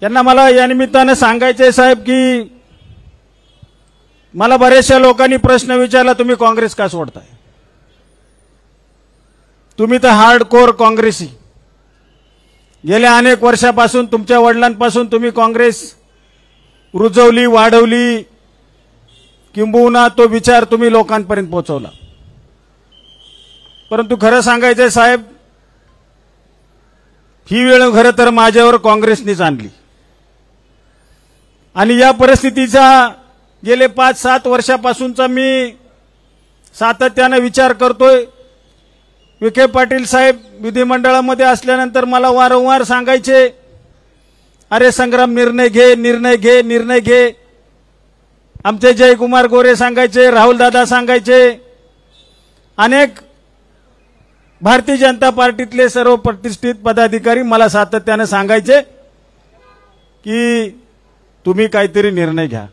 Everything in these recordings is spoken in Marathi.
यांना मला या निमित्ताने सांगायचे साहेब की मला बरेचशा लोकांनी प्रश्न विचारला, तुम्ही काँग्रेस का सोडताय? तुम्ही तर हार्डकोर काँग्रेसी, गेल्या अनेक वर्षापासून तुमच्या वडिलांपासून तुम्ही काँग्रेस रुजवली, वाढवली, किंबहुना तो विचार तुम्ही लोकांपर्यंत पोहोचवला। परंतु खरं सांगायचं साहेब, ही वेळ खरं तर माझ्यावर काँग्रेसनेच आणली आणि या परिस्थितीचा गेले 5-7 वर्षापासूनचा मी सातत्याने विचार करतोय। विखे पाटील साहेब विधिमंडळामध्ये असल्यानंतर मला वारंवार सांगायचे, अरे संग्राम निर्णय घे, निर्णय घे, निर्णय घे। आमचे जयकुमार गोरे सांगायचे, राहुल दादा सांगायचे, अनेक भारतीय जनता पार्टीतले सर्व प्रतिष्ठित पदाधिकारी मला सातत्याने सांगायचे की तुम्ही काहीतरी निर्णय घ्या।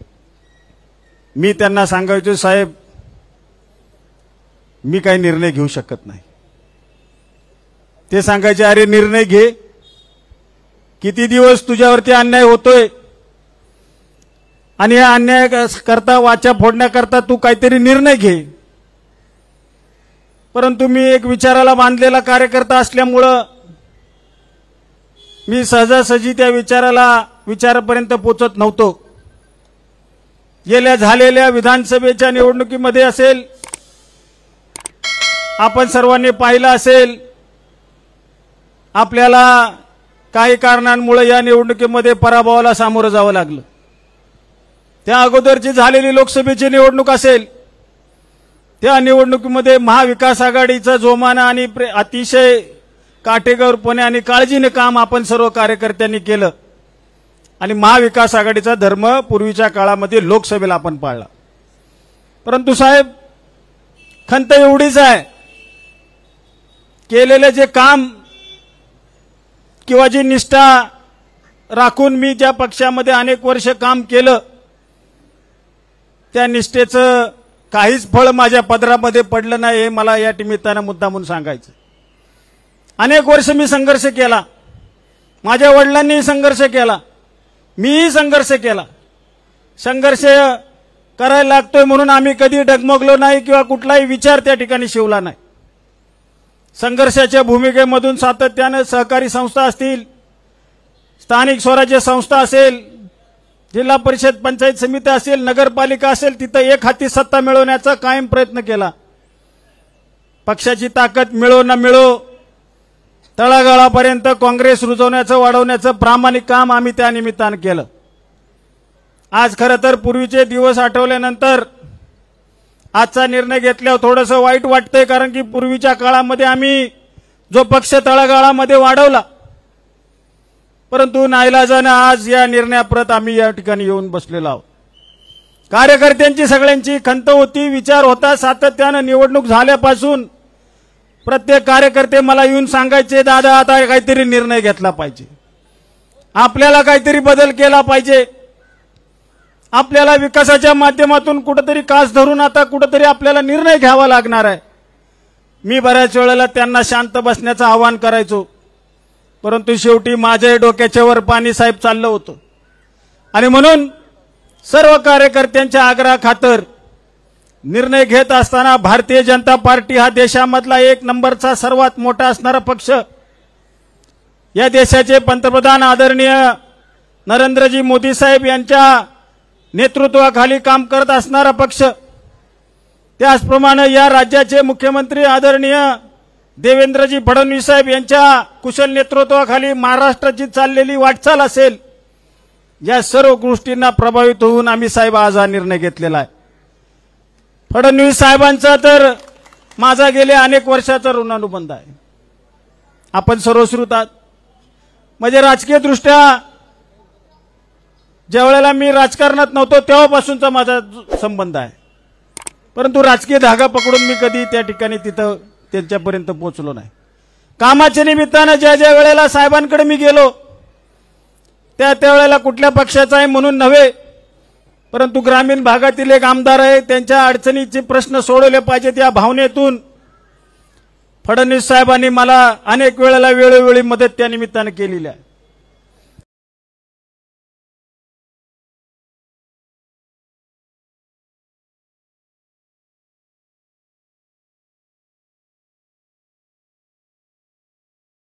मी त्यांना सांगायचो, साहेब मी काही निर्णय घेऊ शकत नाही। ते सांगायचे, अरे निर्णय घे, किती दिवस तुझ्यावरती अन्याय होतोय आणि या अन्याय करता, वाचा फोडण्याकरता तू काहीतरी निर्णय घे। परंतु मी एक विचाराला बांधलेला कार्यकर्ता असल्यामुळे मी सहजासहजी त्या विचारापर्यंत पोहोचत नव्हतो। गेल्या झालेल्या विधानसभेच्या निवडणुकीमध्ये असेल, आपण सर्वांनी पाहिलं असेल, आपल्याला काही कारणांमुळे या निवडणुकीमध्ये पराभवाला सामोरं जावं लागलं। त्या अगोदरची झालेली लोकसभेची निवडणूक असेल, त्या निवडणुकीमध्ये महाविकास आघाडीचा जोमानं आणि अतिशय काटेकोरपणे आणि काळजीने काम आपण सर्व कार्यकर्त्यांनी केलं आणि महाविकास आघाडीचा धर्म पूर्वीच्या काळामध्ये लोकसभेला आपण पाळला। परंतु साहेब, खंत एवढीच आहे, केलेले जे काम किंवा जी निष्ठा राखून मी ज्या पक्षामध्ये अनेक वर्ष काम केलं, त्या निष्ठेचं काहीच फळ माझ्या पदरामध्ये पडलं नाही, हे मला या निमित्तानं मुद्दा म्हणून सांगायचं। अनेक वर्ष मी संघर्ष केला, माझ्या वडिलांनी संघर्ष केला, मीही संघर्ष केला। संघर्ष करायला लागतोय म्हणून आम्ही कधी डगमगलो नाही किंवा कुठलाही विचार त्या ठिकाणी शिवला नाही। संघर्षाच्या भूमिकेमधून सातत्याने सहकारी संस्था असतील, स्थानिक स्वराज्य संस्था असेल, जिल्हा परिषद पंचायत समिती असेल, नगरपालिका असेल, तिथं एक हाती सत्ता मिळवण्याचा कायम प्रयत्न केला। पक्षाची ताकद मिळो न मिळो, तळागाळापर्यंत काँग्रेस रुजवण्याचं, वाढवण्याचं प्रामाणिक काम आम्ही त्या निमित्तानं केलं। आज खरं तर पूर्वीचे दिवस आठवल्यानंतर आजचा निर्णय घेतल्यावर थोडंसं वाईट वाटतंय, कारण की पूर्वीच्या काळामध्ये आम्ही जो पक्ष तळागाळामध्ये वाढवला, परंतु नाईलाजाने आज या निर्णयाप्रत आम्ही या ठिकाणी येऊन बसलेलो आहोत। कार्यकर्त्यांची सगळ्यांची खंत होती, विचार होता, सातत्याने निवडणूक झाल्यापासून प्रत्येक कार्यकर्ते मला येऊन सांगायचे, दादा आता काहीतरी निर्णय घेतला पाहिजे, आपल्याला काहीतरी बदल केला पाहिजे, आपल्याला विकासाच्या माध्यमातून कुठेतरी कास धरून आता कुठेतरी आपल्याला निर्णय घ्यावा लागणार आहे। मी बऱ्याच वेळेला त्यांना शांत बसण्याचं आवाहन करायचो, परंतु शेवटी माझ्या डोक्याच्या वर पाणी साहेब चाललं होतं आणि म्हणून सर्व कार्यकर्त्यांच्या आग्रहाखातर निर्णय घेत असताना भारतीय जनता पार्टी हा देशामधला 1 नंबरचा सर्वात मोठा असणारा पक्ष, या देशाचे पंतप्रधान आदरणीय नरेंद्रजी मोदी साहेब यांच्या नेतृत्वाखाली काम करत असणारा पक्ष, त्याचप्रमाणे या राज्याचे मुख्यमंत्री आदरणीय देवेंद्रजी फडणवीस साहेब यांच्या कुशल नेतृत्वाखाली महाराष्ट्राची चाललेली वाटचाल असेल, या सर्व गोष्टींना प्रभावित होऊन आम्ही साहेब आज हा निर्णय घेतलेला आहे। फडणवीस साहेबांचा तर माझा गेल्या अनेक वर्षाचा ऋणानुबंध आहे। आपण सर्वश्रुत आहात, म्हणजे राजकीय दृष्ट्या ज्या वेळेला मी राजकारणात नव्हतो तेव्हापासूनचा माझा संबंध आहे, परंतु राजकीय धागा पकडून मी कधी त्या ठिकाणी तिथं त्यांच्यापर्यंत पोहोचलो नाही। कामाच्या निमित्ताने ज्या ज्या वेळेला साहेबांकडे मी गेलो, त्या वेळेला कुठल्या पक्षाचा आहे म्हणून नव्हे, परंतु ग्रामीण भागातील एक आमदार आहे, त्यांच्या अडचणीचे प्रश्न सोडवले पाहिजेत या भावनेतून फडणवीस साहेबांनी मला अनेक वेळेला वेळोवेळी मदत त्या निमित्ताने केलेली आहे।